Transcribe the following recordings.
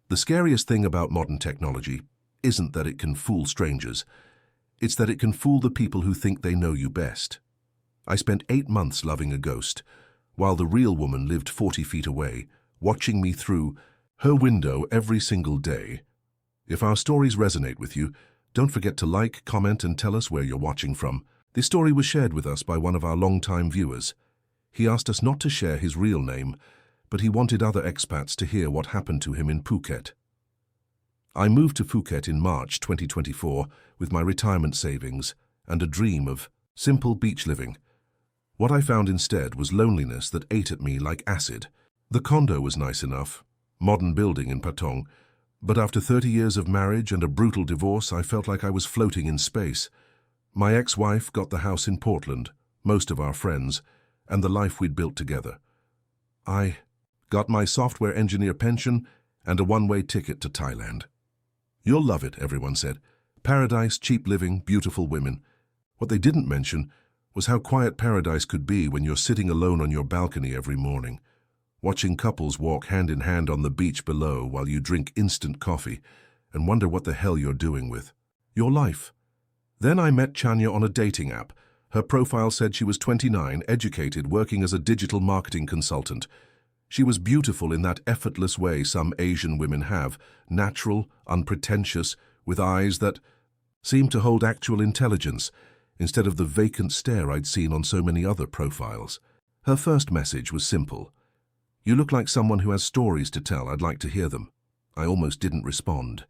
The scariest thing about modern technology isn't that it can fool strangers. It's that it can fool the people who think they know you best. I spent 8 months loving a ghost, while the real woman lived 40 feet away, watching me through her window every single day. If our stories resonate with you, don't forget to like, comment, and tell us where you're watching from. This story was shared with us by one of our long-time viewers. He asked us not to share his real name, but he wanted other expats to hear what happened to him in Phuket. I moved to Phuket in March 2024 with my retirement savings and a dream of simple beach living. What I found instead was loneliness that ate at me like acid. The condo was nice enough, modern building in Patong, but after 30 years of marriage and a brutal divorce, I felt like I was floating in space. My ex-wife got the house in Portland, most of our friends, and the life we'd built together. I got my software engineer pension and a one-way ticket to Thailand. You'll love it, everyone said. Paradise, cheap living, beautiful women. What they didn't mention was how quiet paradise could be when you're sitting alone on your balcony every morning, watching couples walk hand in hand on the beach below while you drink instant coffee and wonder what the hell you're doing with your life. Then I met Chanya on a dating app. Her profile said she was 29, educated, working as a digital marketing consultant. She was beautiful in that effortless way some Asian women have, natural, unpretentious, with eyes that seemed to hold actual intelligence, instead of the vacant stare I'd seen on so many other profiles. Her first message was simple. "You look like someone who has stories to tell. I'd like to hear them." I almost didn't respond.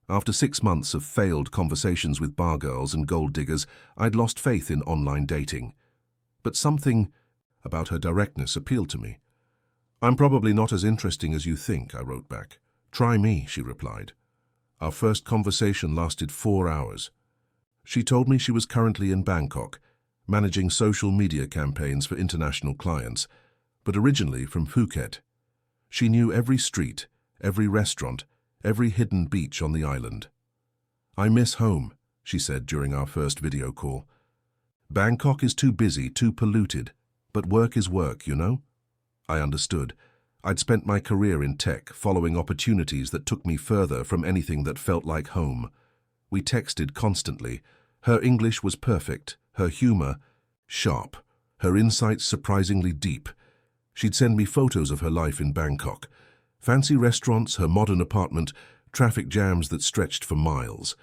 After 6 months of failed conversations with bar girls and gold diggers, I'd lost faith in online dating. But something about her directness appealed to me. "I'm probably not as interesting as you think," I wrote back. "Try me," she replied. Our first conversation lasted 4 hours. She told me she was currently in Bangkok, managing social media campaigns for international clients, but originally from Phuket. She knew every street, every restaurant, every hidden beach on the island. "I miss home," she said during our first video call. "Bangkok is too busy, too polluted, but work is work, you know?" I understood. I'd spent my career in tech, following opportunities that took me further from anything that felt like home. We texted constantly. Her English was perfect, her humor sharp, her insights surprisingly deep. She'd send me photos of her life in Bangkok. Fancy restaurants, her modern apartment, traffic jams that stretched for miles.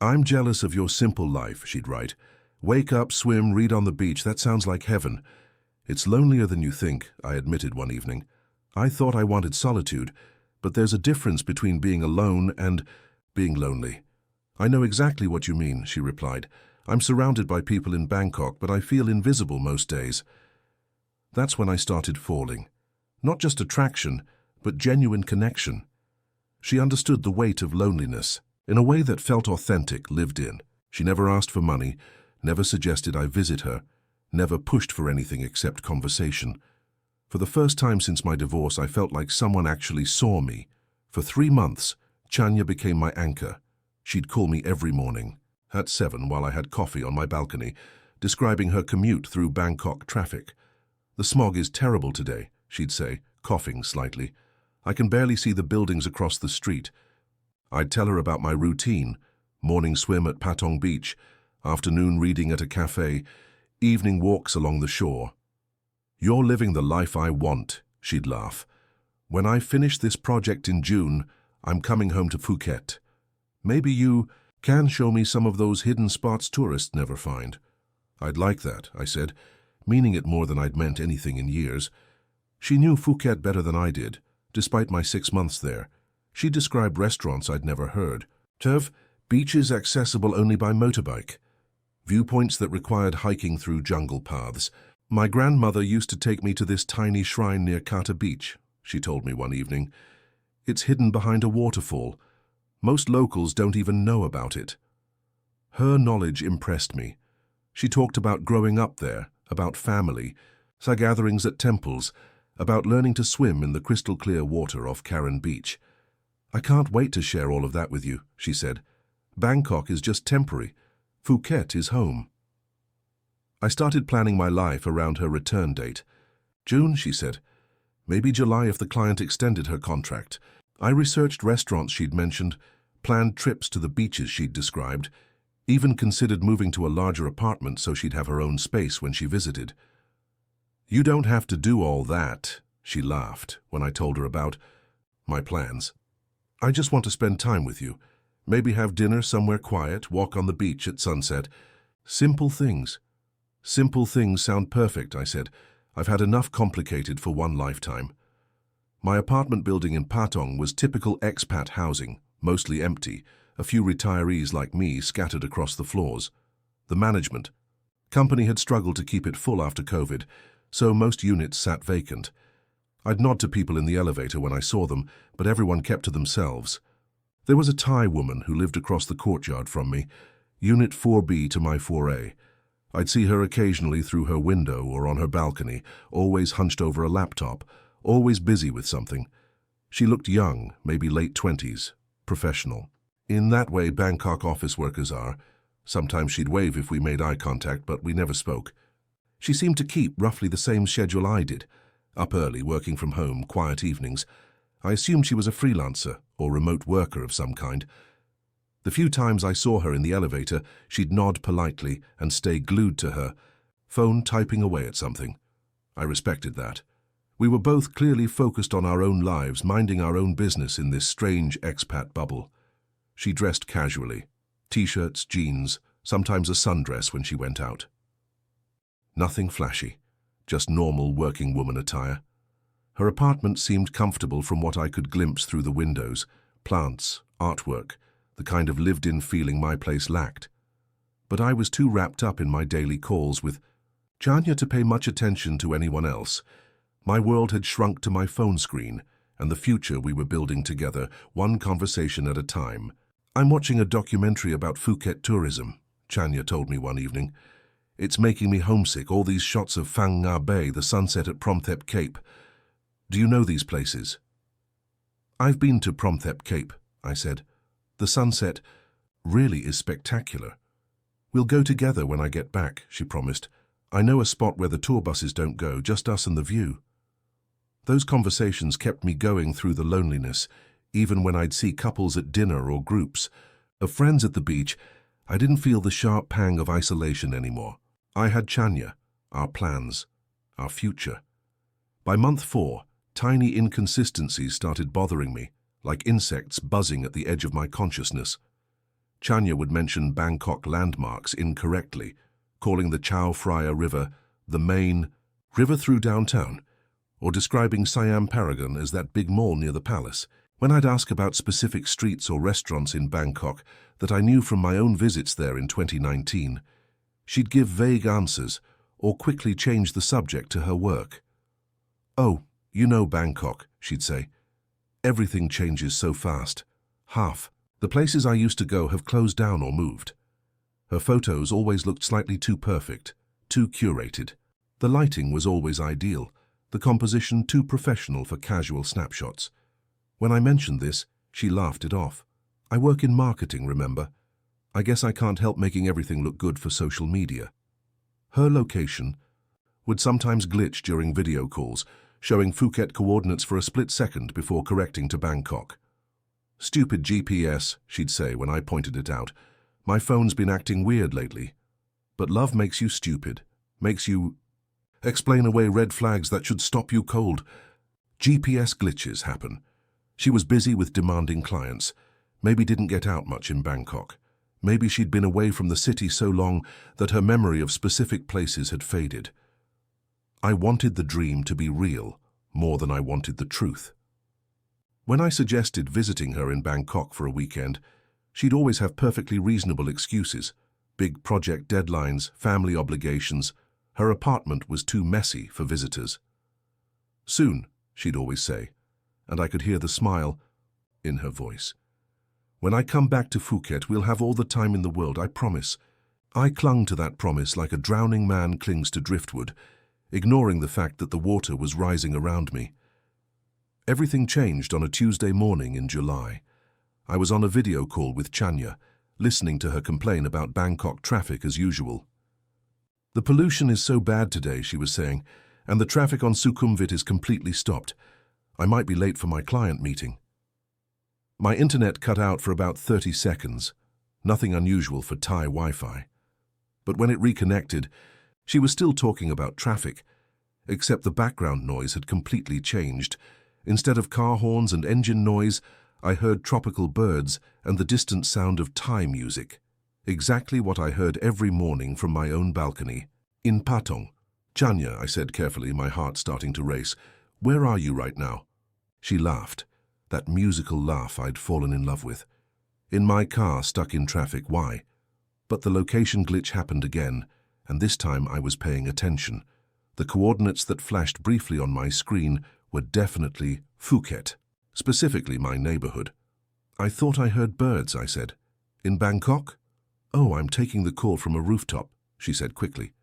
"I'm jealous of your simple life," she'd write. "Wake up, swim, read on the beach, that sounds like heaven." "It's lonelier than you think," I admitted one evening. "I thought I wanted solitude, but there's a difference between being alone and being lonely." "I know exactly what you mean," she replied. "I'm surrounded by people in Bangkok, but I feel invisible most days." That's when I started falling. Not just attraction, but genuine connection. She understood the weight of loneliness in a way that felt authentic, lived in. She never asked for money, never suggested I visit her, never pushed for anything except conversation. For the first time since my divorce, I felt like someone actually saw me. For 3 months, Chanya became my anchor. She'd call me every morning, at 7 while I had coffee on my balcony, describing her commute through Bangkok traffic. "The smog is terrible today," she'd say, coughing slightly. "I can barely see the buildings across the street." I'd tell her about my routine: morning swim at Patong Beach, afternoon reading at a cafe, evening walks along the shore. "You're living the life I want," she'd laugh. "When I finish this project in June, I'm coming home to Phuket. Maybe you can show me some of those hidden spots tourists never find." "I'd like that," I said, meaning it more than I'd meant anything in years. She knew Phuket better than I did, despite my 6 months there. She described restaurants I'd never heard. Beaches accessible only by motorbike. Viewpoints that required hiking through jungle paths. "My grandmother used to take me to this tiny shrine near Kata Beach," she told me one evening. "It's hidden behind a waterfall. Most locals don't even know about it." Her knowledge impressed me. She talked about growing up there, about family, gatherings at temples, about learning to swim in the crystal-clear water off Karen Beach. "I can't wait to share all of that with you," she said. "Bangkok is just temporary. Phuket is home." I started planning my life around her return date. "June," she said. "Maybe July if the client extended her contract. I researched restaurants she'd mentioned, planned trips to the beaches she'd described, even considered moving to a larger apartment so she'd have her own space when she visited. "You don't have to do all that," she laughed when I told her about my plans. "I just want to spend time with you. Maybe have dinner somewhere quiet, walk on the beach at sunset. Simple things." "Simple things sound perfect," I said. "I've had enough complicated for one lifetime." My apartment building in Patong was typical expat housing, mostly empty, a few retirees like me scattered across the floors. The management company had struggled to keep it full after COVID, so most units sat vacant. I'd nod to people in the elevator when I saw them, but everyone kept to themselves. There was a Thai woman who lived across the courtyard from me, Unit 4B to my 4A. I'd see her occasionally through her window or on her balcony, always hunched over a laptop, always busy with something. She looked young, maybe late 20s, professional. In that way Bangkok office workers are. Sometimes she'd wave if we made eye contact, but we never spoke. She seemed to keep roughly the same schedule I did. Up early, working from home, quiet evenings. I assumed she was a freelancer or remote worker of some kind. The few times I saw her in the elevator, she'd nod politely and stay glued to her phone, typing away at something. I respected that. We were both clearly focused on our own lives, minding our own business in this strange expat bubble. She dressed casually, t-shirts, jeans, sometimes a sundress when she went out. Nothing flashy, just normal working woman attire. Her apartment seemed comfortable from what I could glimpse through the windows, plants, artwork, the kind of lived-in feeling my place lacked. But I was too wrapped up in my daily calls with Chanya to pay much attention to anyone else. My world had shrunk to my phone screen and the future we were building together, one conversation at a time. "I'm watching a documentary about Phuket tourism," Chanya told me one evening. "It's making me homesick, all these shots of Phang Nga Bay, the sunset at Promthep Cape. Do you know these places?" "I've been to Promthep Cape," I said. "The sunset really is spectacular." "We'll go together when I get back," she promised. "I know a spot where the tour buses don't go, just us and the view." Those conversations kept me going through the loneliness, even when I'd see couples at dinner or groups of friends at the beach. I didn't feel the sharp pang of isolation anymore. I had Chanya, our plans, our future. By month 4, tiny inconsistencies started bothering me, like insects buzzing at the edge of my consciousness. Chanya would mention Bangkok landmarks incorrectly, calling the Chao Phraya River the main river through downtown, or describing Siam Paragon as that big mall near the palace. When I'd ask about specific streets or restaurants in Bangkok that I knew from my own visits there in 2019, she'd give vague answers or quickly change the subject to her work. "Oh, you know Bangkok," she'd say. "Everything changes so fast. Half the places I used to go have closed down or moved." Her photos always looked slightly too perfect, too curated. The lighting was always ideal, the composition too professional for casual snapshots. When I mentioned this, she laughed it off. "I work in marketing, remember? I guess I can't help making everything look good for social media." Her location would sometimes glitch during video calls, showing Phuket coordinates for a split second before correcting to Bangkok. "Stupid GPS," she'd say when I pointed it out. "My phone's been acting weird lately." But love makes you stupid, makes you explain away red flags that should stop you cold. GPS glitches happen. She was busy with demanding clients, maybe didn't get out much in Bangkok. Maybe she'd been away from the city so long that her memory of specific places had faded. I wanted the dream to be real more than I wanted the truth. When I suggested visiting her in Bangkok for a weekend, she'd always have perfectly reasonable excuses. Big project deadlines, family obligations. Her apartment was too messy for visitors. "Soon," she'd always say, and I could hear the smile in her voice. "When I come back to Phuket, we'll have all the time in the world, I promise." I clung to that promise like a drowning man clings to driftwood, ignoring the fact that the water was rising around me. Everything changed on a Tuesday morning in July. I was on a video call with Chanya, listening to her complain about Bangkok traffic as usual. "The pollution is so bad today," she was saying, "and the traffic on Sukhumvit is completely stopped. I might be late for my client meeting." My internet cut out for about 30 seconds, nothing unusual for Thai Wi-Fi. But when it reconnected, she was still talking about traffic, except the background noise had completely changed. Instead of car horns and engine noise, I heard tropical birds and the distant sound of Thai music. Exactly what I heard every morning from my own balcony. In Patong. Chanya, I said carefully, my heart starting to race. Where are you right now? She laughed, that musical laugh I'd fallen in love with. In my car, stuck in traffic. Why? But the location glitch happened again, and this time I was paying attention. The coordinates that flashed briefly on my screen were definitely Phuket, specifically my neighborhood. I thought I heard birds, I said. In Bangkok? Oh, I'm taking the call from a rooftop, she said quickly.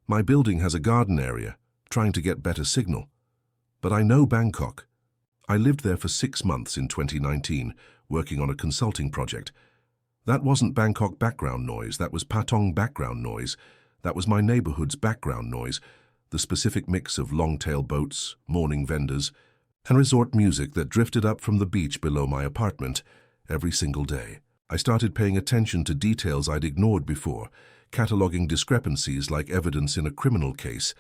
My building has a garden area, trying to get better signal. But I know Bangkok. I lived there for 6 months in 2019, working on a consulting project. That wasn't Bangkok background noise, that was Patong background noise. That was my neighborhood's background noise, the specific mix of long-tail boats, morning vendors, and resort music that drifted up from the beach below my apartment every single day. I started paying attention to details I'd ignored before, cataloging discrepancies like evidence in a criminal case.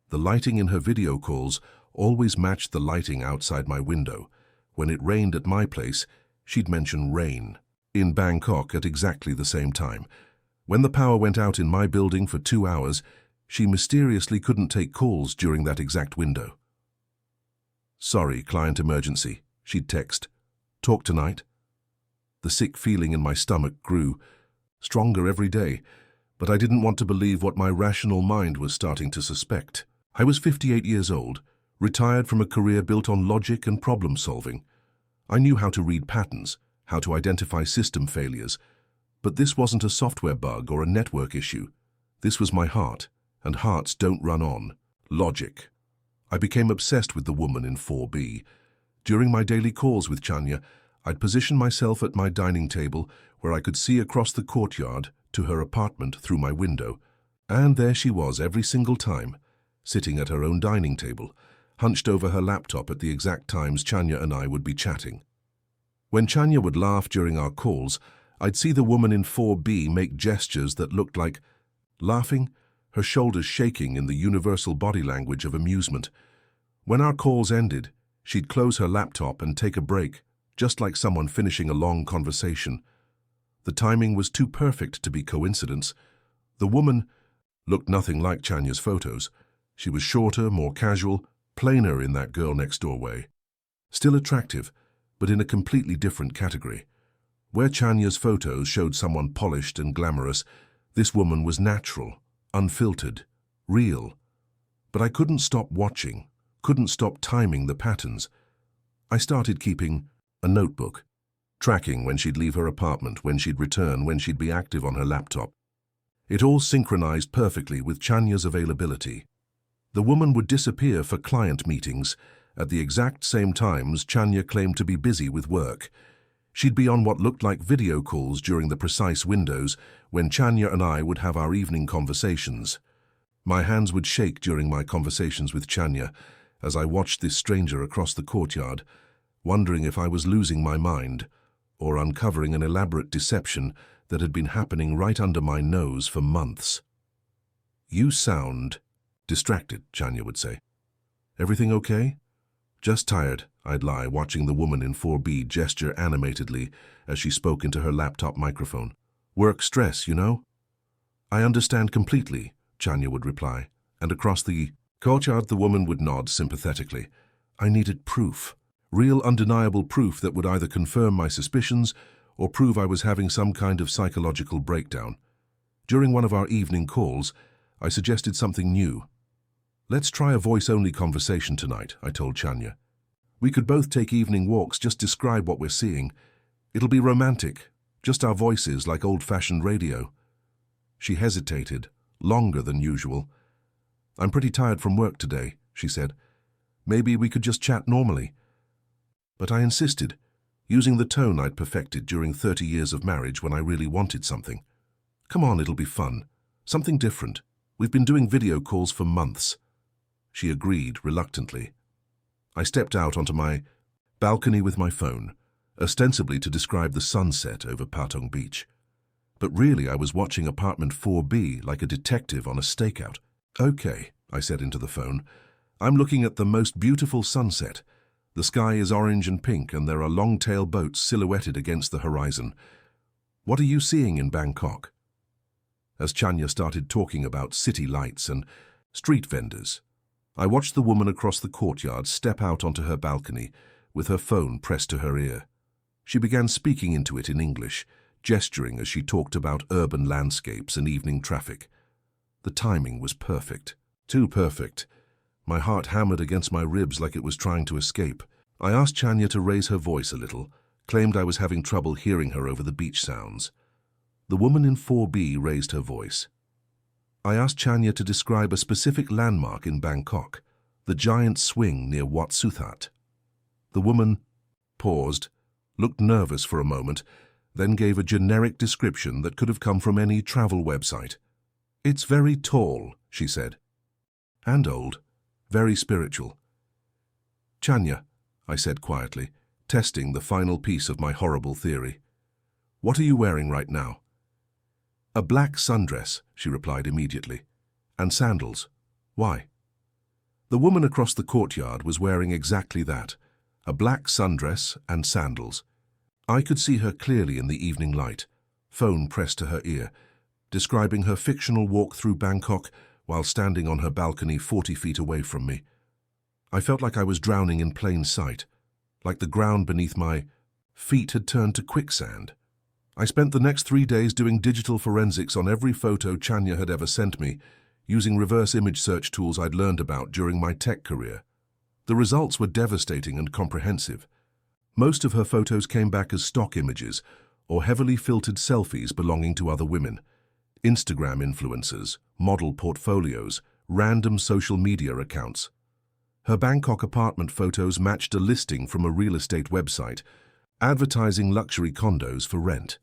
The lighting in her video calls always matched the lighting outside my window. When it rained at my place, she'd mention rain. In Bangkok at exactly the same time. When the power went out in my building for 2 hours, she mysteriously couldn't take calls during that exact window. Sorry, client emergency, she'd text. Talk tonight? The sick feeling in my stomach grew, stronger every day, but I didn't want to believe what my rational mind was starting to suspect. I was 58 years old, retired from a career built on logic and problem solving. I knew how to read patterns, how to identify system failures, but this wasn't a software bug or a network issue. This was my heart, and hearts don't run on logic. I became obsessed with the woman in 4B. During my daily calls with Chanya, I'd position myself at my dining table where I could see across the courtyard to her apartment through my window. And there she was every single time, sitting at her own dining table, hunched over her laptop at the exact times Chanya and I would be chatting. When Chanya would laugh during our calls, I'd see the woman in 4B make gestures that looked like laughing, her shoulders shaking in the universal body language of amusement. When our calls ended, she'd close her laptop and take a break, just like someone finishing a long conversation. The timing was too perfect to be coincidence. The woman looked nothing like Chanya's photos. She was shorter, more casual, plainer in that girl next door way. Still attractive, but in a completely different category. Where Chanya's photos showed someone polished and glamorous, this woman was natural, unfiltered, real. But I couldn't stop watching, couldn't stop timing the patterns. I started keeping a notebook, tracking when she'd leave her apartment, when she'd return, when she'd be active on her laptop. It all synchronized perfectly with Chanya's availability. The woman would disappear for client meetings. At the exact same times, Chanya claimed to be busy with work. She'd be on what looked like video calls during the precise windows when Chanya and I would have our evening conversations. My hands would shake during my conversations with Chanya as I watched this stranger across the courtyard, wondering if I was losing my mind or uncovering an elaborate deception that had been happening right under my nose for months. You sound distracted, Chanya would say. Everything okay? Just tired, I'd lie, watching the woman in 4B gesture animatedly as she spoke into her laptop microphone. Work stress, you know? I understand completely, Chanya would reply, and across the courtyard the woman would nod sympathetically. I needed proof, real undeniable proof that would either confirm my suspicions or prove I was having some kind of psychological breakdown. During one of our evening calls, I suggested something new. Let's try a voice-only conversation tonight, I told Chanya. We could both take evening walks, just describe what we're seeing. It'll be romantic, just our voices like old-fashioned radio. She hesitated, longer than usual. I'm pretty tired from work today, she said. Maybe we could just chat normally. But I insisted, using the tone I'd perfected during 30 years of marriage when I really wanted something. Come on, it'll be fun. Something different. We've been doing video calls for months. She agreed reluctantly. I stepped out onto my balcony with my phone, ostensibly to describe the sunset over Patong Beach. But really I was watching apartment 4B like a detective on a stakeout. "Okay," I said into the phone. "I'm looking at the most beautiful sunset. The sky is orange and pink and there are long-tail boats silhouetted against the horizon. What are you seeing in Bangkok?" As Chanya started talking about city lights and street vendors, I watched the woman across the courtyard step out onto her balcony with her phone pressed to her ear. She began speaking into it in English, gesturing as she talked about urban landscapes and evening traffic. The timing was perfect. Too perfect. My heart hammered against my ribs like it was trying to escape. I asked Chanya to raise her voice a little, claimed I was having trouble hearing her over the beach sounds. The woman in 4B raised her voice. I asked Chanya to describe a specific landmark in Bangkok, the giant swing near Wat Suthat. The woman paused, looked nervous for a moment, then gave a generic description that could have come from any travel website. "It's very tall," she said. "And old. Very spiritual." "Chanya," I said quietly, testing the final piece of my horrible theory. "What are you wearing right now?" "A black sundress," she replied immediately. "And sandals. Why?" The woman across the courtyard was wearing exactly that, a black sundress and sandals. I could see her clearly in the evening light, phone pressed to her ear, describing her fictional walk through Bangkok while standing on her balcony 40 feet away from me. I felt like I was drowning in plain sight, like the ground beneath my feet had turned to quicksand. I spent the next 3 days doing digital forensics on every photo Chanya had ever sent me, using reverse image search tools I'd learned about during my tech career. The results were devastating and comprehensive. Most of her photos came back as stock images or heavily filtered selfies belonging to other women, Instagram influencers, model portfolios, random social media accounts. Her Bangkok apartment photos matched a listing from a real estate website, advertising luxury condos for rent.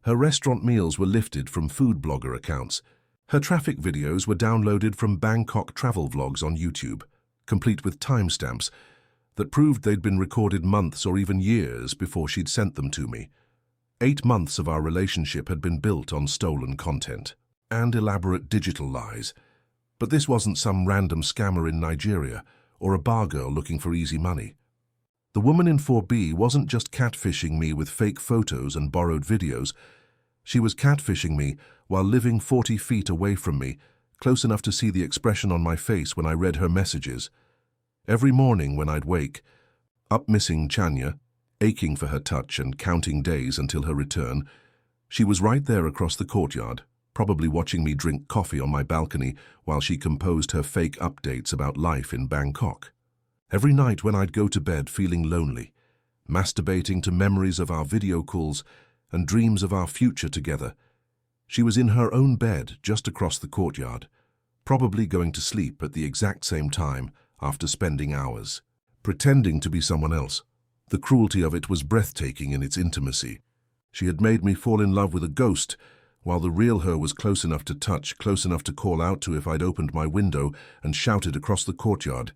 Her restaurant meals were lifted from food blogger accounts. Her traffic videos were downloaded from Bangkok travel vlogs on YouTube, complete with timestamps that proved they'd been recorded months or even years before she'd sent them to me. 8 months of our relationship had been built on stolen content and elaborate digital lies. But this wasn't some random scammer in Nigeria or a bar girl looking for easy money. The woman in 4B wasn't just catfishing me with fake photos and borrowed videos. She was catfishing me while living 40 feet away from me, close enough to see the expression on my face when I read her messages. Every morning when I'd wake, up missing Chanya, aching for her touch and counting days until her return, she was right there across the courtyard, probably watching me drink coffee on my balcony while she composed her fake updates about life in Bangkok. Every night when I'd go to bed feeling lonely, masturbating to memories of our video calls and dreams of our future together, she was in her own bed just across the courtyard, probably going to sleep at the exact same time after spending hours, pretending to be someone else. The cruelty of it was breathtaking in its intimacy. She had made me fall in love with a ghost, while the real her was close enough to touch, close enough to call out to if I'd opened my window and shouted across the courtyard.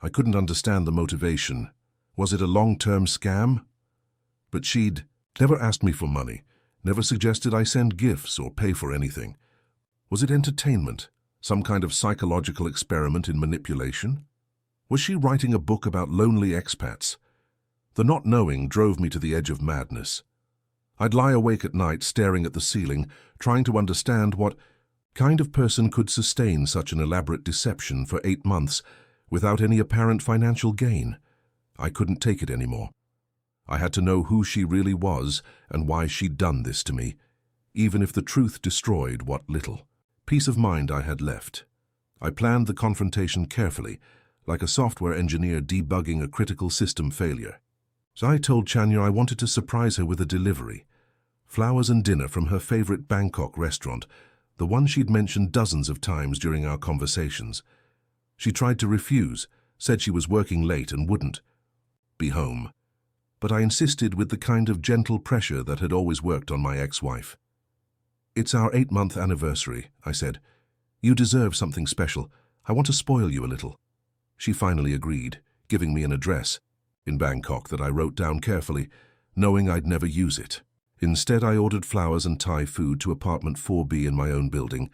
I couldn't understand the motivation. Was it a long-term scam? But she'd never asked me for money, never suggested I send gifts or pay for anything. Was it entertainment? Some kind of psychological experiment in manipulation? Was she writing a book about lonely expats? The not knowing drove me to the edge of madness. I'd lie awake at night staring at the ceiling, trying to understand what kind of person could sustain such an elaborate deception for 8 months without any apparent financial gain. I couldn't take it anymore. I had to know who she really was and why she'd done this to me, even if the truth destroyed what little peace of mind I had left. I planned the confrontation carefully, like a software engineer debugging a critical system failure. So I told Chanya I wanted to surprise her with a delivery. Flowers and dinner from her favorite Bangkok restaurant, the one she'd mentioned dozens of times during our conversations. She tried to refuse, said she was working late and wouldn't be home. But I insisted with the kind of gentle pressure that had always worked on my ex-wife. "It's our 8-month anniversary," I said. "You deserve something special. I want to spoil you a little." She finally agreed, giving me an address. in Bangkok that I wrote down carefully, knowing I'd never use it. Instead, I ordered flowers and Thai food to apartment 4B in my own building,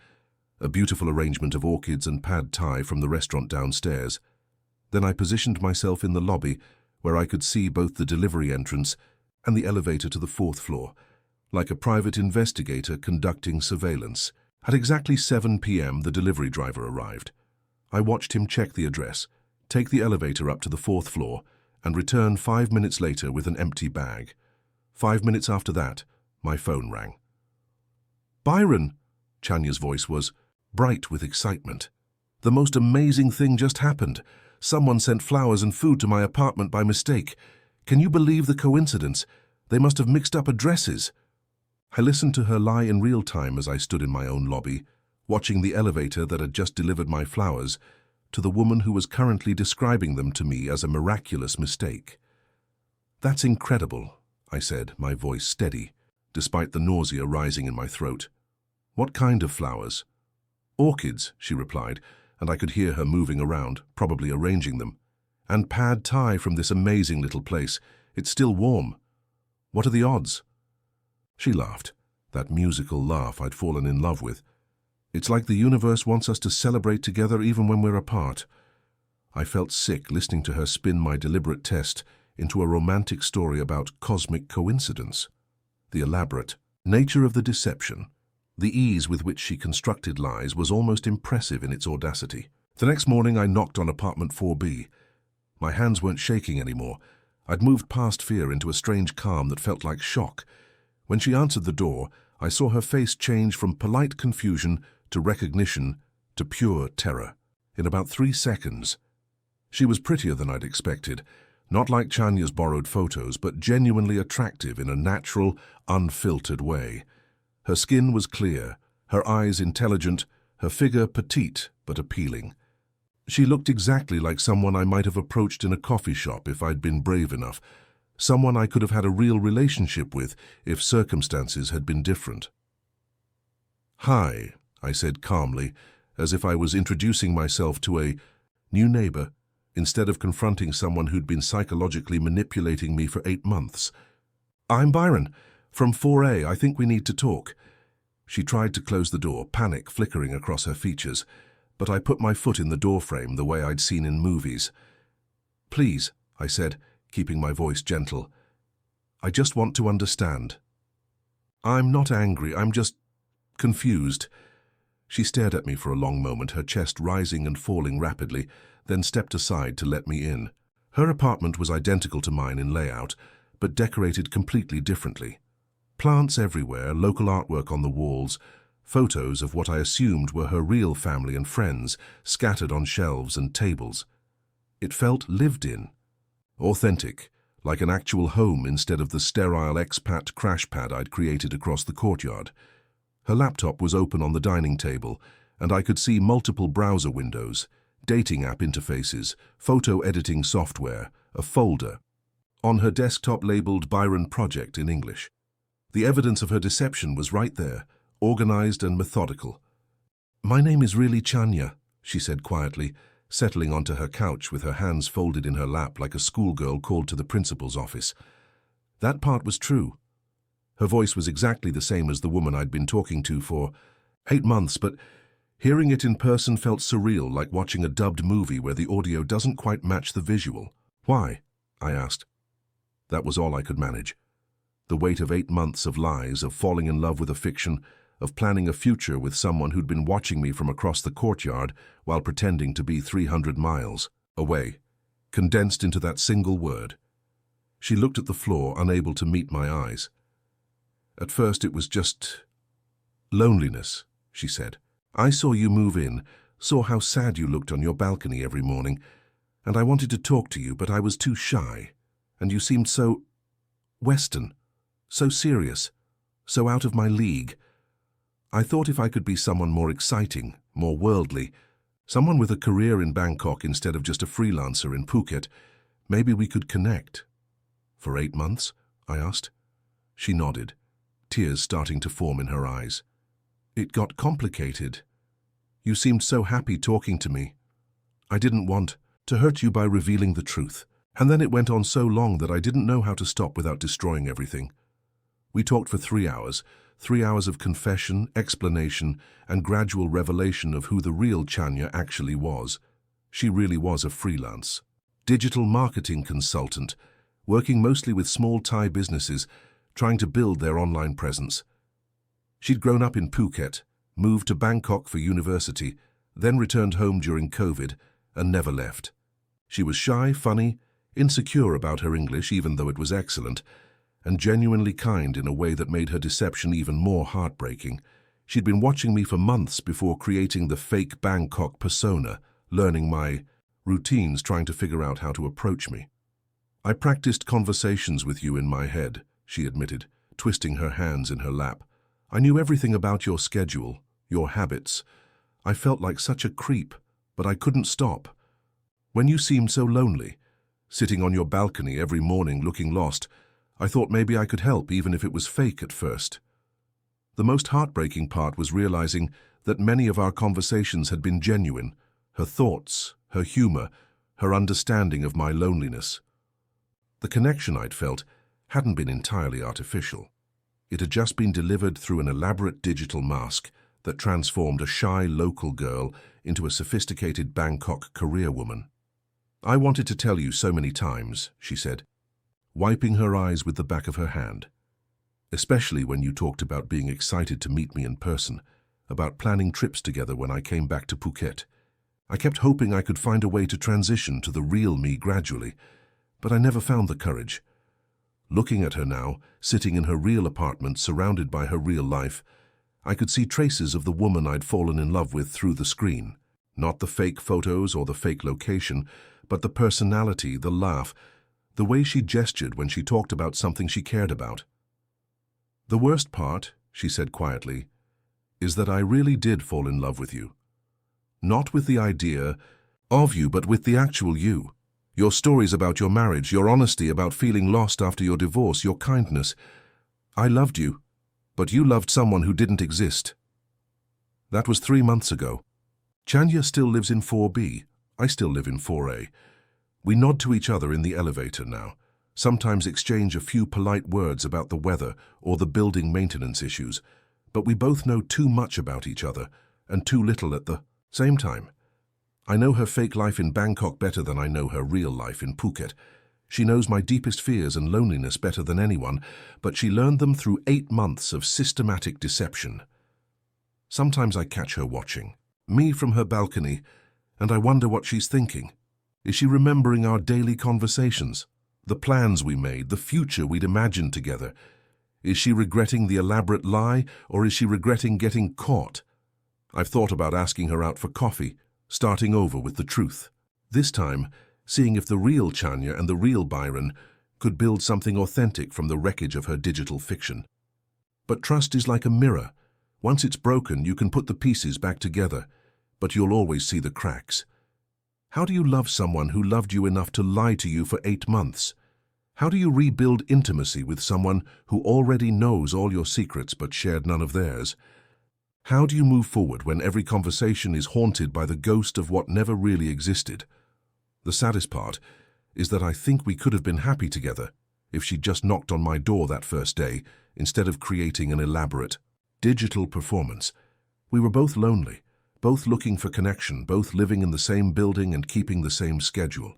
a beautiful arrangement of orchids and pad Thai from the restaurant downstairs. Then I positioned myself in the lobby, where I could see both the delivery entrance and the elevator to the 4th floor, like a private investigator conducting surveillance. At exactly 7 p.m., the delivery driver arrived. I watched him check the address, take the elevator up to the 4th floor, and return 5 minutes later with an empty bag. 5 minutes after that, my phone rang. "Byron," Chanya's voice was bright with excitement. "The most amazing thing just happened. Someone sent flowers and food to my apartment by mistake. Can you believe the coincidence? They must have mixed up addresses." I listened to her lie in real time as I stood in my own lobby, watching the elevator that had just delivered my flowers to the woman who was currently describing them to me as a miraculous mistake. "That's incredible," I said, my voice steady, despite the nausea rising in my throat. "What kind of flowers?" "Orchids," she replied, and I could hear her moving around, probably arranging them. "And pad Thai from this amazing little place. It's still warm. What are the odds?" She laughed, that musical laugh I'd fallen in love with. "It's like the universe wants us to celebrate together even when we're apart." I felt sick listening to her spin my deliberate test into a romantic story about cosmic coincidence. The elaborate nature of the deception, the ease with which she constructed lies was almost impressive in its audacity. The next morning I knocked on apartment 4B. My hands weren't shaking anymore. I'd moved past fear into a strange calm that felt like shock. When she answered the door, I saw her face change from polite confusion to recognition to pure terror. In about 3 seconds. She was prettier than I'd expected, not like Chanya's borrowed photos, but genuinely attractive in a natural, unfiltered way. Her skin was clear, her eyes intelligent, her figure petite but appealing. She looked exactly like someone I might have approached in a coffee shop if I'd been brave enough, someone I could have had a real relationship with if circumstances had been different. "Hi," I said calmly, as if I was introducing myself to a new neighbor, instead of confronting someone who'd been psychologically manipulating me for 8 months. "I'm Byron, from 4A. I think we need to talk." She tried to close the door, panic flickering across her features, but I put my foot in the doorframe the way I'd seen in movies. "Please," I said, keeping my voice gentle. "I just want to understand." "I'm not angry, I'm just confused." She stared at me for a long moment, her chest rising and falling rapidly, then stepped aside to let me in. Her apartment was identical to mine in layout, but decorated completely differently. Plants everywhere, local artwork on the walls, photos of what I assumed were her real family and friends scattered on shelves and tables. It felt lived in, authentic, like an actual home instead of the sterile expat crash pad I'd created across the courtyard. Her laptop was open on the dining table, and I could see multiple browser windows, dating app interfaces, photo editing software, a folder. On her desktop labeled Byron Project in English. The evidence of her deception was right there, organized and methodical. "My name is really Chanya," she said quietly, settling onto her couch with her hands folded in her lap like a schoolgirl called to the principal's office. That part was true. Her voice was exactly the same as the woman I'd been talking to for 8 months, but hearing it in person felt surreal, like watching a dubbed movie where the audio doesn't quite match the visual. "Why?" I asked. That was all I could manage. The weight of 8 months of lies, of falling in love with a fiction, of planning a future with someone who'd been watching me from across the courtyard while pretending to be 300 miles away, condensed into that single word. She looked at the floor, unable to meet my eyes. "At first it was just loneliness," she said. "I saw you move in, saw how sad you looked on your balcony every morning, and I wanted to talk to you, but I was too shy. And you seemed so Western, so serious, so out of my league. I thought if I could be someone more exciting, more worldly, someone with a career in Bangkok instead of just a freelancer in Phuket, maybe we could connect." "For 8 months?" I asked. She nodded, tears starting to form in her eyes. "It got complicated. You seemed so happy talking to me. I didn't want to hurt you by revealing the truth. And then it went on so long that I didn't know how to stop without destroying everything. We talked for 3 hours, 3 hours of confession, explanation, and gradual revelation of who the real Chanya actually was. She really was a freelance digital marketing consultant, working mostly with small Thai businesses, trying to build their online presence. She'd grown up in Phuket, moved to Bangkok for university, then returned home during COVID, and never left. She was shy, funny, insecure about her English even though it was excellent, and genuinely kind in a way that made her deception even more heartbreaking. She'd been watching me for months before creating the fake Bangkok persona, learning my routines, trying to figure out how to approach me. I practiced conversations with you in my head, she admitted, twisting her hands in her lap. I knew everything about your schedule, your habits. I felt like such a creep, but I couldn't stop. When you seemed so lonely, sitting on your balcony every morning looking lost, I thought maybe I could help even if it was fake at first. The most heartbreaking part was realizing that many of our conversations had been genuine, her thoughts, her humor, her understanding of my loneliness. The connection I'd felt hadn't been entirely artificial. It had just been delivered through an elaborate digital mask that transformed a shy local girl into a sophisticated Bangkok career woman. I wanted to tell you so many times, she said, wiping her eyes with the back of her hand. Especially when you talked about being excited to meet me in person, about planning trips together when I came back to Phuket. I kept hoping I could find a way to transition to the real me gradually, but I never found the courage. Looking at her now, sitting in her real apartment surrounded by her real life, I could see traces of the woman I'd fallen in love with through the screen. Not the fake photos or the fake location, but the personality, the laugh, the way she gestured when she talked about something she cared about. The worst part, she said quietly, is that I really did fall in love with you. Not with the idea of you, but with the actual you. Your stories about your marriage, your honesty about feeling lost after your divorce, your kindness. I loved you, but you loved someone who didn't exist. That was 3 months ago. Chanya still lives in 4B. I still live in 4A. We nod to each other in the elevator now, sometimes exchange a few polite words about the weather or the building maintenance issues, but we both know too much about each other and too little at the same time. I know her fake life in Bangkok better than I know her real life in Phuket. She knows my deepest fears and loneliness better than anyone, but she learned them through 8 months of systematic deception. Sometimes I catch her watching me from her balcony, and I wonder what she's thinking. Is she remembering our daily conversations, the plans we made, the future we'd imagined together? Is she regretting the elaborate lie, or is she regretting getting caught? I've thought about asking her out for coffee, starting over with the truth. This time, seeing if the real Chanya and the real Byron could build something authentic from the wreckage of her digital fiction. But trust is like a mirror. Once it's broken, you can put the pieces back together, but you'll always see the cracks. How do you love someone who loved you enough to lie to you for 8 months? How do you rebuild intimacy with someone who already knows all your secrets but shared none of theirs? How do you move forward when every conversation is haunted by the ghost of what never really existed? The saddest part is that I think we could have been happy together if she'd just knocked on my door that first day instead of creating an elaborate digital performance. We were both lonely, both looking for connection, both living in the same building and keeping the same schedule.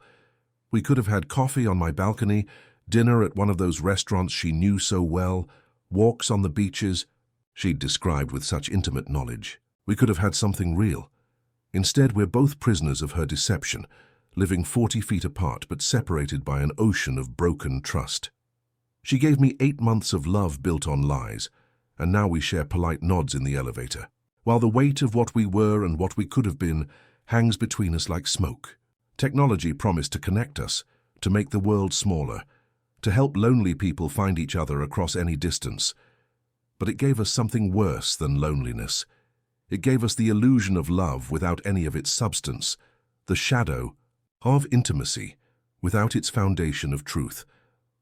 We could have had coffee on my balcony, dinner at one of those restaurants she knew so well, walks on the beaches she'd described with such intimate knowledge. We could have had something real. Instead, we're both prisoners of her deception, living 40 feet apart but separated by an ocean of broken trust. She gave me 8 months of love built on lies, and now we share polite nods in the elevator, while the weight of what we were and what we could have been hangs between us like smoke. Technology promised to connect us, to make the world smaller, to help lonely people find each other across any distance. But it gave us something worse than loneliness. It gave us the illusion of love without any of its substance, the shadow of intimacy without its foundation of truth.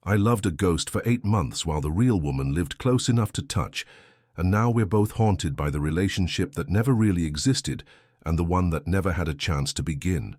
I loved a ghost for 8 months while the real woman lived close enough to touch, and now we're both haunted by the relationship that never really existed and the one that never had a chance to begin.